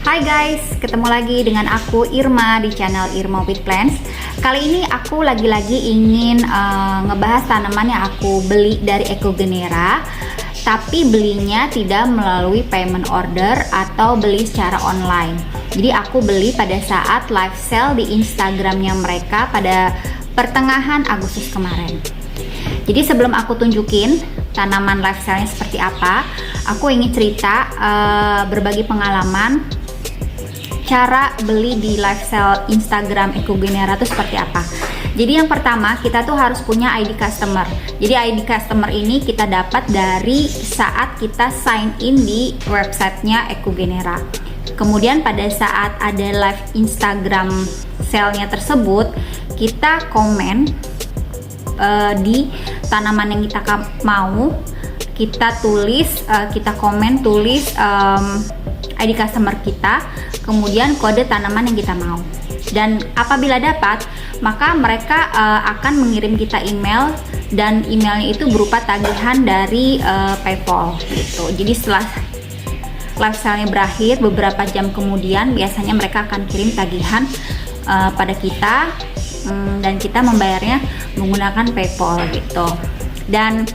Hai guys, ketemu lagi dengan aku Irma di channel Irma with Plants. Kali ini aku lagi-lagi ingin ngebahas tanaman yang aku beli dari Ecogenera, tapi belinya tidak melalui payment order atau beli secara online. Jadi aku beli pada saat live sale di Instagramnya mereka pada pertengahan Agustus kemarin. Jadi sebelum aku tunjukin tanaman live sale-nya seperti apa, aku ingin cerita berbagi pengalaman cara beli di live sale Instagram Ecogenera itu seperti apa. Jadi yang pertama, kita tuh harus punya ID customer. Jadi ID customer ini kita dapat dari saat kita sign in di websitenya Ecogenera. Kemudian pada saat ada live Instagram sale-nya tersebut, kita komen di tanaman yang kita mau, kita tulis, kita komen, tulis ID customer kita, kemudian kode tanaman yang kita mau. Dan apabila dapat, maka mereka akan mengirim kita email, dan emailnya itu berupa tagihan dari PayPal gitu. Jadi setelah live sale-nya berakhir, beberapa jam kemudian biasanya mereka akan kirim tagihan pada kita, dan kita membayarnya menggunakan PayPal gitu. Dan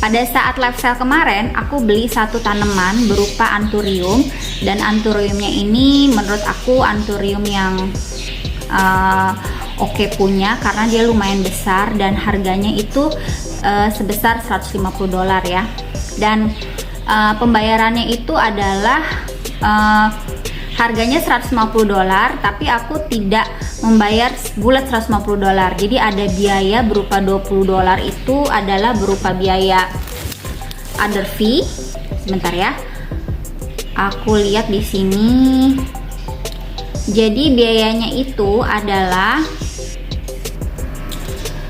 pada saat live sale kemarin, aku beli satu tanaman berupa anthurium, dan anthuriumnya ini menurut aku anthurium yang oke punya, karena dia lumayan besar dan harganya itu sebesar $150 ya. Dan pembayarannya itu adalah harganya $150, tapi aku tidak membayar bulat $150. Jadi ada biaya berupa $20 itu adalah berupa biaya other fee. Sebentar ya, aku lihat di sini. Jadi biayanya itu adalah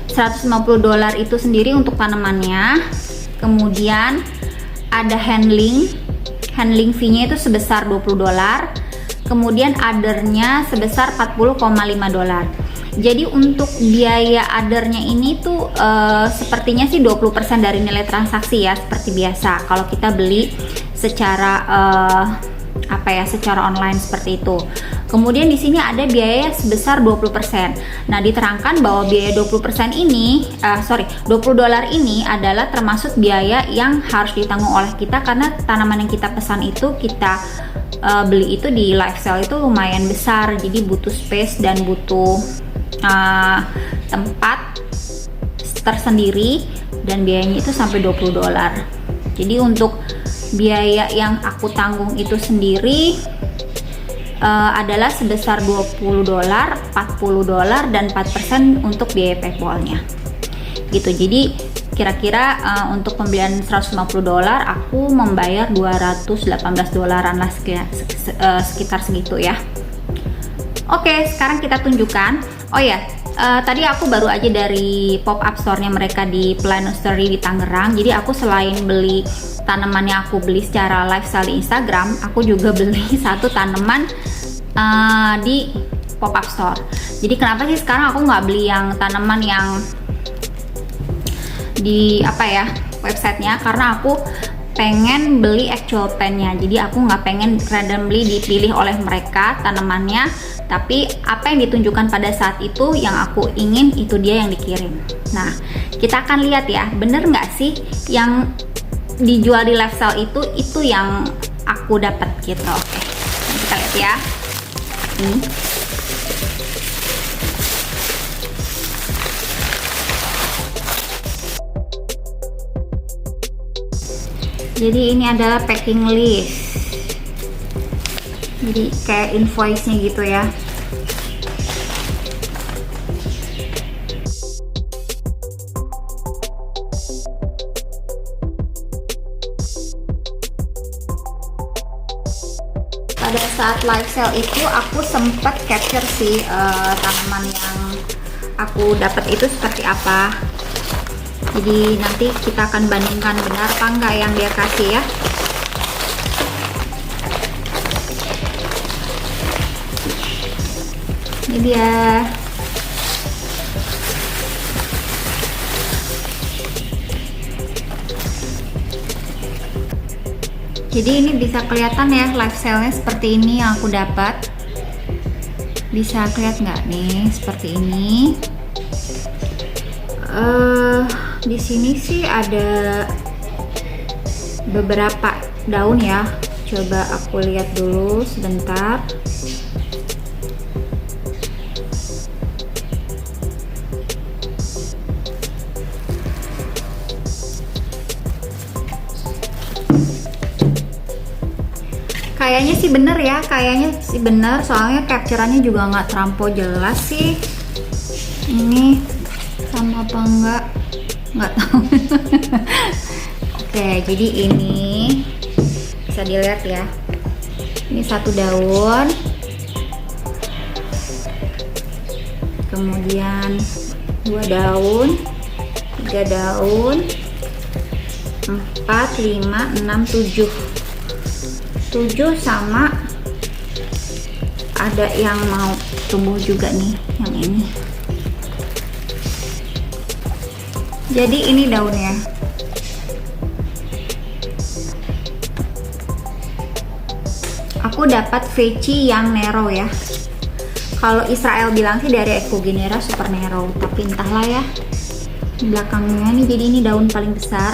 $150 itu sendiri untuk tanamannya. Kemudian ada handling fee-nya itu sebesar $20. Kemudian other-nya sebesar $40,5. Jadi untuk biaya other-nya ini tuh sepertinya sih 20% dari nilai transaksi ya, seperti biasa kalau kita beli secara secara online seperti itu. Kemudian di sini ada biaya sebesar 20%. Nah, diterangkan bahwa biaya 20% ini, $20 ini adalah termasuk biaya yang harus ditanggung oleh kita, karena tanaman yang kita pesan itu kita beli itu di live sale itu lumayan besar, jadi butuh space dan butuh tempat tersendiri, dan biayanya itu sampai $20. Jadi untuk biaya yang aku tanggung itu sendiri adalah sebesar $20, $40, dan 4% untuk biaya PayPal-nya gitu. Jadi kira-kira untuk pembelian $150 aku membayar $218 lah, sekitar segitu ya. Oke, sekarang kita tunjukkan. Oh ya, tadi aku baru aja dari pop-up store-nya mereka di Plant Nursery di Tangerang. Jadi aku selain beli tanaman yang aku beli secara live sale di Instagram, aku juga beli satu tanaman di pop-up store. Jadi kenapa sih sekarang aku nggak beli yang tanaman yang di websitenya, karena aku pengen beli actual plant-nya. Jadi aku nggak pengen randomly dipilih oleh mereka tanamannya, tapi apa yang ditunjukkan pada saat itu yang aku ingin, itu dia yang dikirim. Nah, kita akan lihat ya, bener nggak sih yang dijual di live sale itu yang aku dapat gitu. Oke, kita lihat ya. Ini jadi ini adalah packing list, jadi kayak invoice-nya gitu ya. Pada saat live sale itu aku sempat capture sih tanaman yang aku dapat itu seperti apa. Jadi nanti kita akan bandingkan benar apa enggak yang dia kasih ya. Ini dia. Jadi ini bisa kelihatan ya live cell-nya seperti ini yang aku dapat. Bisa kelihatan nggak nih seperti ini? Di sini sih ada beberapa daun ya. Coba aku lihat dulu sebentar. Kayaknya sih bener ya, kayaknya sih bener, soalnya capture-annya juga nggak terlampau jelas sih. Ini sama apa nggak tahu. Oke, jadi ini bisa dilihat ya. Ini satu daun, kemudian 2 daun, 3 daun, 4, 5, 6, 7 sama ada yang mau tumbuh juga nih, yang ini. Jadi ini daunnya. Aku dapat veci yang narrow ya. Kalau Israel bilang sih dari Echogenera super narrow, tapi entahlah ya. Belakangnya nih, jadi ini daun paling besar.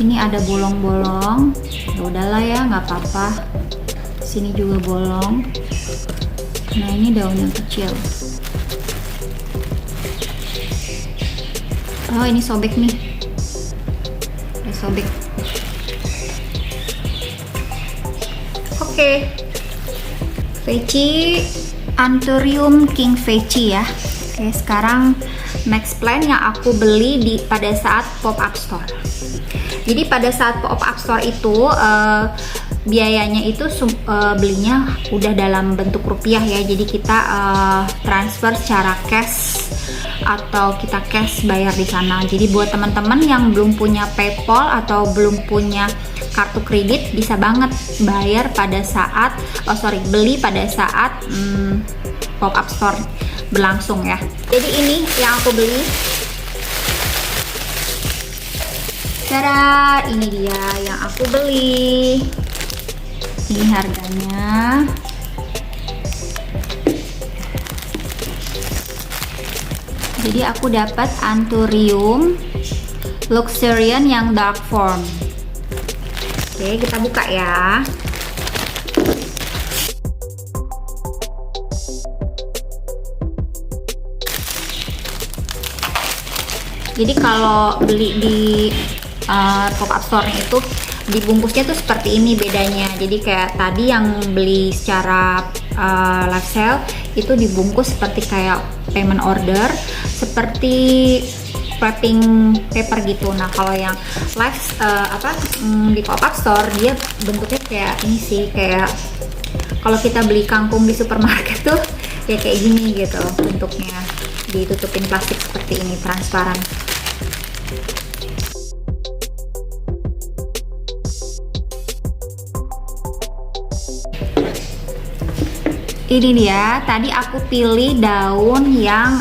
Ini ada bolong-bolong, ya udahlah ya, nggak apa-apa. Sini juga bolong. Nah ini daun yang kecil. Oh ini sobek nih, udah sobek. Oke, veci Anthurium king veci ya. Oke, sekarang next plant yang aku beli pada saat pop-up store. Jadi pada saat pop-up store itu biayanya itu belinya udah dalam bentuk rupiah ya. Jadi kita transfer secara cash atau kita cash bayar di sana. Jadi buat teman-teman yang belum punya PayPal atau belum punya kartu kredit, bisa banget bayar pada saat beli pada saat pop-up store berlangsung ya. Jadi ini yang aku beli. Tada, ini dia yang aku beli. Ini harganya. Jadi aku dapat Anthurium luxurian yang dark form. Oke, kita buka ya. Jadi kalau beli di pop-up store-nya itu dibungkusnya tuh seperti ini bedanya. Jadi kayak tadi yang beli secara live sale itu dibungkus seperti kayak payment order, seperti wrapping paper gitu. Nah kalau yang live di pop-up store dia bentuknya kayak ini sih, kayak kalau kita beli kangkung di supermarket tuh ya kayak gini gitu bentuknya, ditutupin plastik seperti ini, transparan. Ini dia, tadi aku pilih daun yang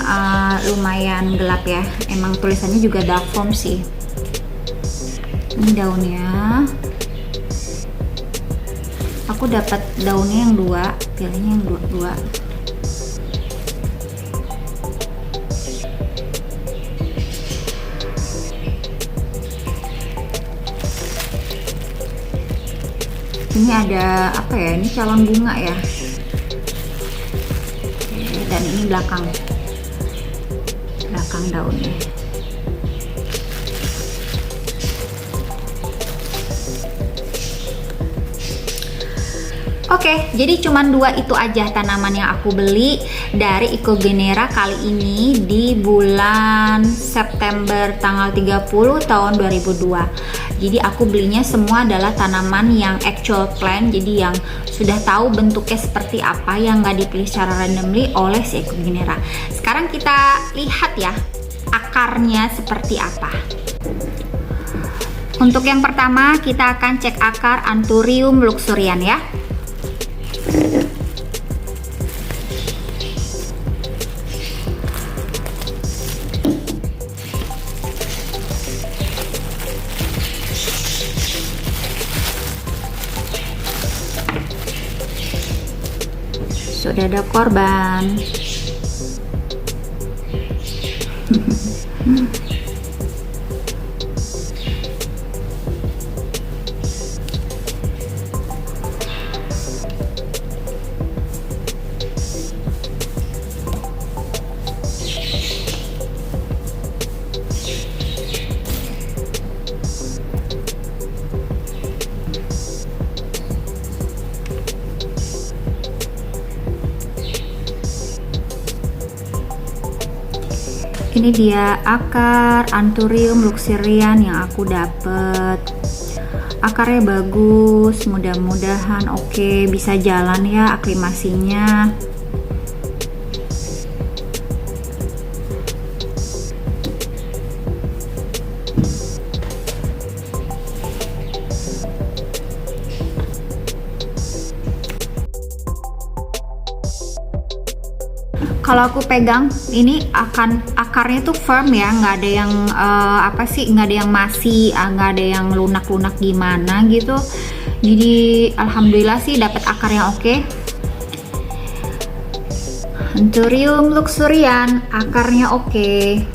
lumayan gelap ya. Emang tulisannya juga dark form sih. Ini daunnya. Aku dapat daunnya yang 2, pilihnya yang 2. Ini ada apa ya? Ini calon bunga ya. Dan ini belakang daunnya. Oke, jadi cuman 2 itu aja tanaman yang aku beli dari Echogenera kali ini di bulan September tanggal 30 tahun 2002. Jadi aku belinya semua adalah tanaman yang actual plant, jadi yang sudah tahu bentuknya seperti apa, yang nggak dipilih secara randomly oleh si Echogenera. Sekarang kita lihat ya akarnya seperti apa. Untuk yang pertama kita akan cek akar Anthurium luxurian ya. Sudah ada korban. Ini dia akar Anthurium luxurian yang aku dapet. Akarnya bagus, mudah-mudahan oke, bisa jalan ya aklimasinya. Kalau aku pegang ini akarnya tuh firm ya, nggak ada yang nggak ada yang masih, nggak ada yang lunak-lunak gimana gitu. Jadi alhamdulillah sih dapat akar yang oke. Anthurium luxurian, akarnya oke.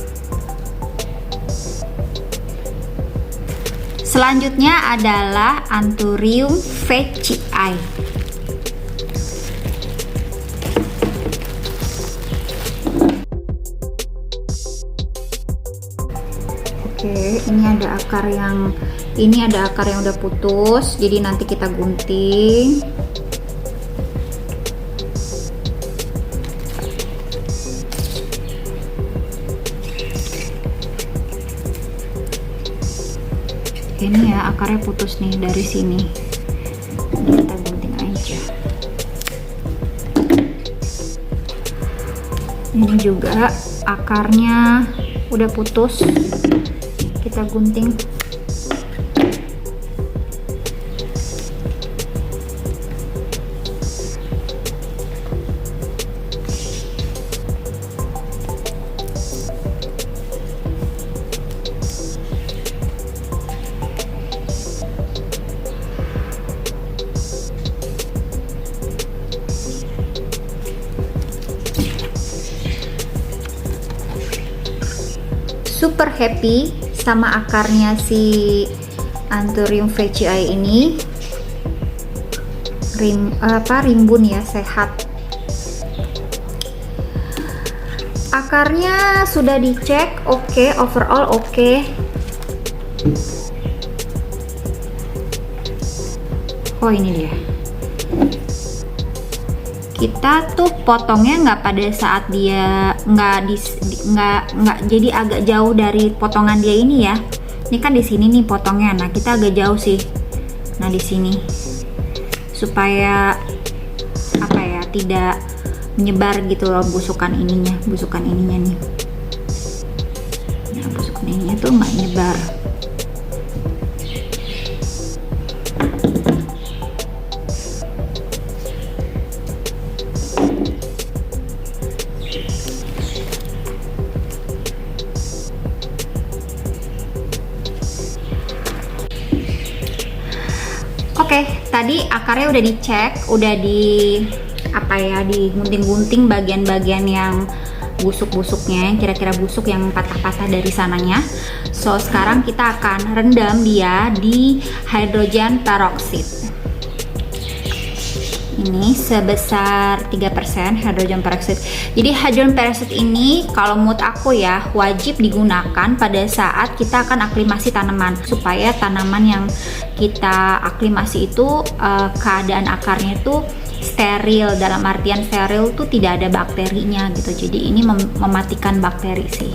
Selanjutnya adalah Anthurium veitchii. Oke, ini ada akar yang udah putus, jadi nanti kita gunting. Ini ya akarnya putus nih dari sini. Kita gunting aja. Ini juga akarnya udah putus. Kita gunting. Super happy sama akarnya si Anthurium veitchii ini. Rimbun ya, sehat. Akarnya sudah dicek, oke, overall oke. Oh ini dia. Kita tuh potongnya nggak pada saat dia nggak jadi agak jauh dari potongan dia ini ya. Ini kan di sini nih potongnya. Nah kita agak jauh sih. Nah di sini supaya apa ya, tidak menyebar gitu loh busukan ininya nih. Nah busukan ininya tuh nggak nyebar. Oke, tadi akarnya udah dicek, udah digunting-gunting bagian-bagian yang busuk-busuknya, kira-kira busuk yang patah-patah dari sananya. So, sekarang kita akan rendam dia di hydrogen peroxide. Ini sebesar 3% hydrogen peroxide. Jadi hydrogen peroxide ini kalau menurut aku ya wajib digunakan pada saat kita akan aklimasi tanaman, supaya tanaman yang kita aklimasi itu keadaan akarnya itu steril. Dalam artian steril tuh tidak ada bakterinya gitu. Jadi ini mematikan bakteri sih.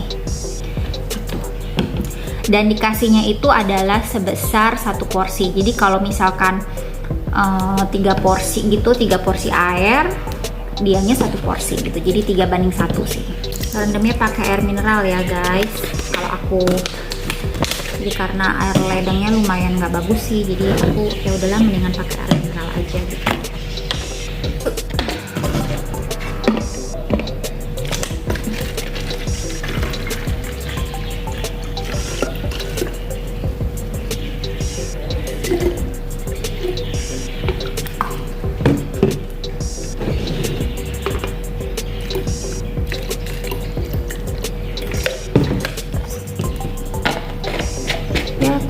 Dan dikasihnya itu adalah sebesar 1 porsi. Jadi kalau misalkan 3 porsi gitu, 3 porsi air, dianya 1 porsi gitu. Jadi 3:1 sih. Rendamnya pakai air mineral ya guys. Kalau aku, jadi karena air ledengnya lumayan nggak bagus sih, jadi aku ya udahlah mendingan pakai air mineral aja gitu.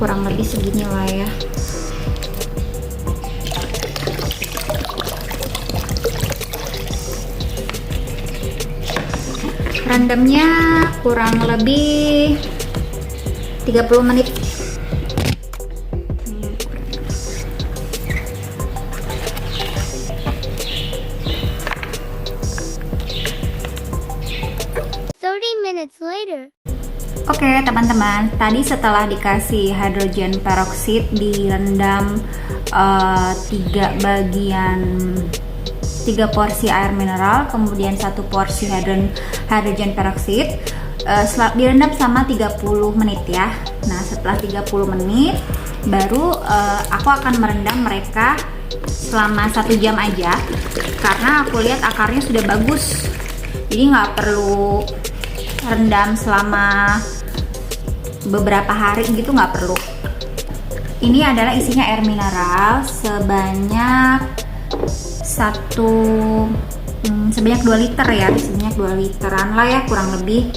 kurang lebih segini lah ya. Rendamnya kurang lebih 30 menit. Oke teman-teman, tadi setelah dikasih hydrogen peroxide direndam 3 porsi air mineral, kemudian 1 porsi hydrogen peroxide, direndam selama 30 menit ya. Nah setelah 30 menit baru aku akan merendam mereka selama 1 jam aja, karena aku lihat akarnya sudah bagus, jadi nggak perlu rendam selama beberapa hari gitu, nggak perlu. Ini adalah isinya air mineral sebanyak 2 liter ya, sebanyak 2 literan lah ya kurang lebih.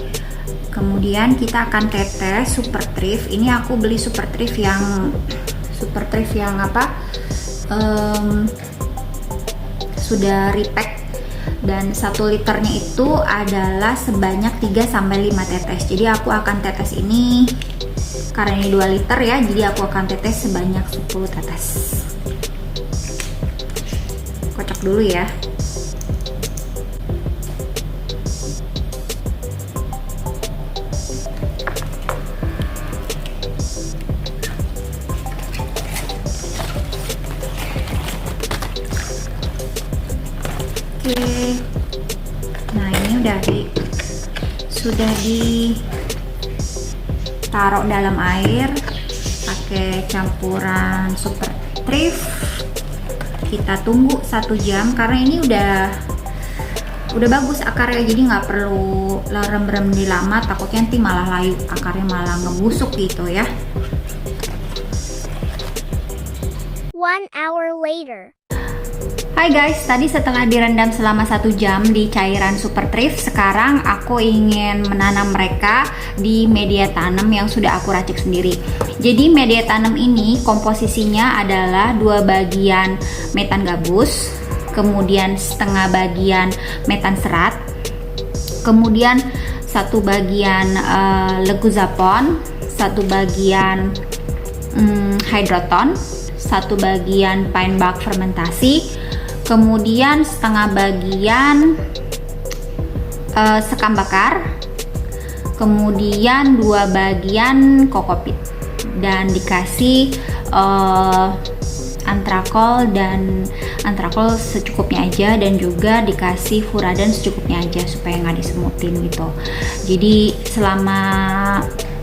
Kemudian kita akan tetes Super Thrift. Ini aku beli Super Thrift yang sudah repack, dan 1 liternya itu adalah sebanyak 3-5 tetes. Jadi aku akan tetes ini, karena ini 2 liter ya, jadi aku akan tetes sebanyak 10 tetes. Kocok dulu ya. Oke, nah ini sudah ditaruh dalam air pakai campuran Super Thrift. Kita tunggu 1 jam karena ini udah bagus akarnya, jadi nggak perlu rem-rem lama, takutnya nanti malah layu, akarnya malah ngebusuk gitu ya. 1 hour later. Hai guys, tadi setelah direndam selama 1 jam di cairan Super Thrift, sekarang aku ingin menanam mereka di media tanam yang sudah aku racik sendiri. Jadi media tanam ini komposisinya adalah 2 bagian metan gabus, kemudian setengah bagian metan serat, kemudian 1 bagian leguzapon, 1 bagian hydroton, 1 bagian pine bark fermentasi, kemudian setengah bagian sekam bakar, kemudian 2 bagian kokopit, dan dikasih antrakol secukupnya aja, dan juga dikasih furadan secukupnya aja supaya nggak disemutin gitu. Jadi selama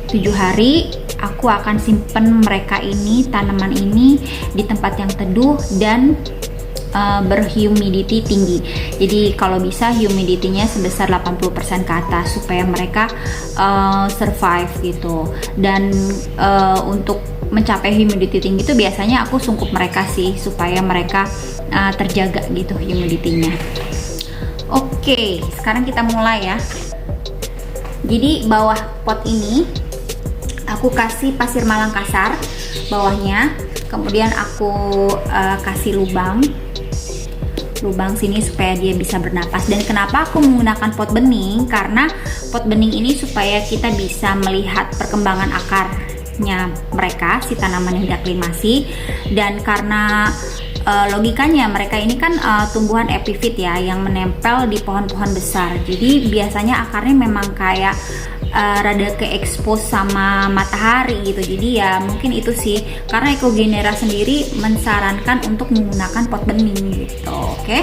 7 hari aku akan simpen mereka ini, tanaman ini di tempat yang teduh dan berhumidity tinggi. Jadi kalau bisa humidity-nya sebesar 80% ke atas supaya mereka survive gitu. Dan untuk mencapai humidity tinggi itu biasanya aku sungkup mereka sih supaya mereka terjaga gitu humidity-nya. Oke, sekarang kita mulai ya. Jadi bawah pot ini aku kasih pasir malang kasar bawahnya, kemudian aku kasih lubang sini supaya dia bisa bernapas. Dan kenapa aku menggunakan pot bening? Karena pot bening ini supaya kita bisa melihat perkembangan akarnya mereka, si tanaman yang diaklimasi. Dan karena logikanya mereka ini kan tumbuhan epifit ya, yang menempel di pohon-pohon besar. Jadi biasanya akarnya memang kayak rada ke-expose sama matahari gitu. Jadi ya mungkin itu sih, karena Ecogenera sendiri mensarankan untuk menggunakan pot bening gitu. Oke.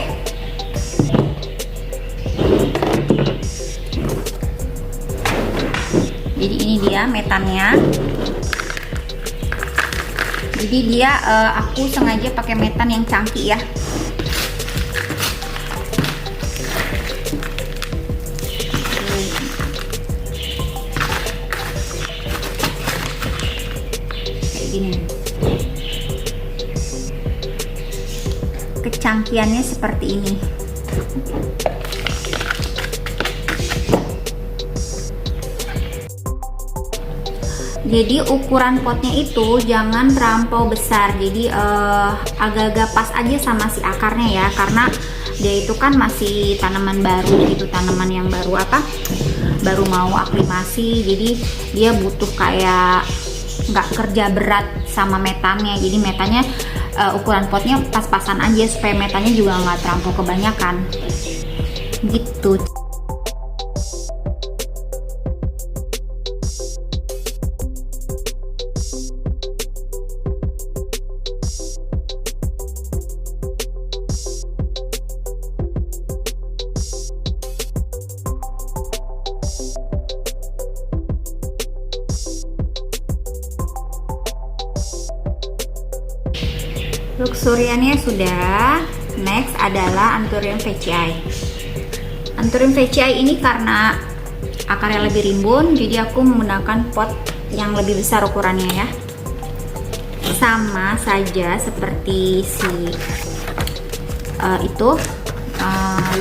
Jadi ini dia metannya. Jadi dia aku sengaja pakai metan yang cangkih ya. Gini, kecangkiannya seperti ini. Jadi ukuran potnya itu jangan terlampau besar, jadi agak-agak pas aja sama si akarnya ya, karena dia itu kan masih tanaman baru gitu, tanaman yang baru mau aklimasi, jadi dia butuh kayak nggak kerja berat sama metannya. Jadi metannya ukuran potnya pas-pasan aja supaya metannya juga nggak terlampau kebanyakan gitu. Luxuriannya sudah. Next adalah Anthurium veitchii. Anthurium veitchii ini karena akarnya lebih rimbun, jadi aku menggunakan pot yang lebih besar ukurannya ya. Sama saja seperti si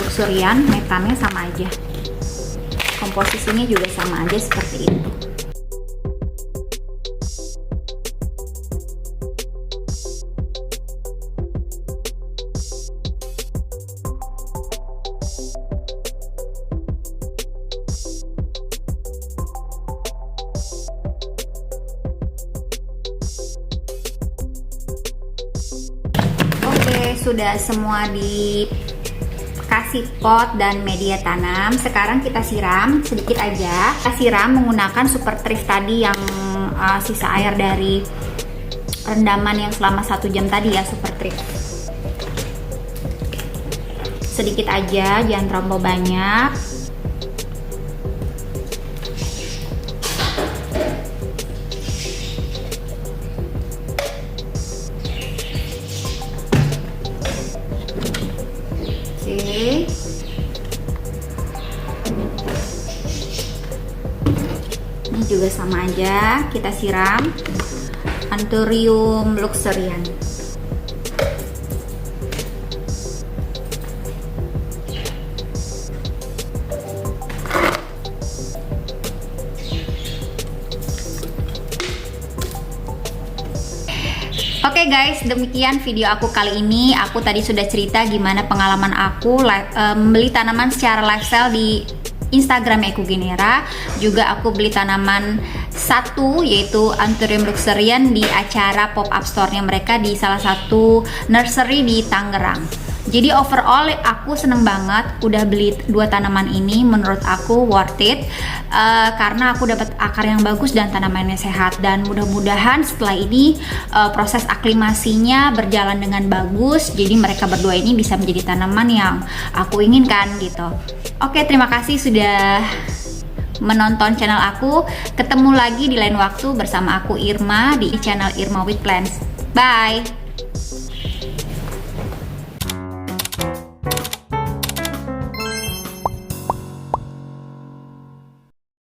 Luxurian, metannya sama aja. Komposisinya juga sama aja seperti itu. Sudah semua dikasih pot dan media tanam. Sekarang kita siram sedikit aja. Kita siram menggunakan super thrift tadi yang sisa air dari rendaman yang selama 1 jam tadi ya, super thrift. Sedikit aja, jangan terlalu banyak. Ini juga sama aja, kita siram Anthurium luxurian. Oke guys, demikian video aku kali ini. Aku tadi sudah cerita gimana pengalaman aku membeli tanaman secara lifestyle di Instagram Ecogenera. Juga aku beli tanaman satu yaitu Anthurium luxurian di acara pop-up store-nya mereka di salah satu nursery di Tangerang. Jadi overall aku seneng banget udah beli 2 tanaman ini. Menurut aku worth it karena aku dapat akar yang bagus dan tanamannya sehat. Dan mudah-mudahan setelah ini proses aklimasinya berjalan dengan bagus. Jadi mereka berdua ini bisa menjadi tanaman yang aku inginkan gitu. Oke, terima kasih sudah menonton channel aku. Ketemu lagi di lain waktu bersama aku Irma di channel Irma with Plants. Bye.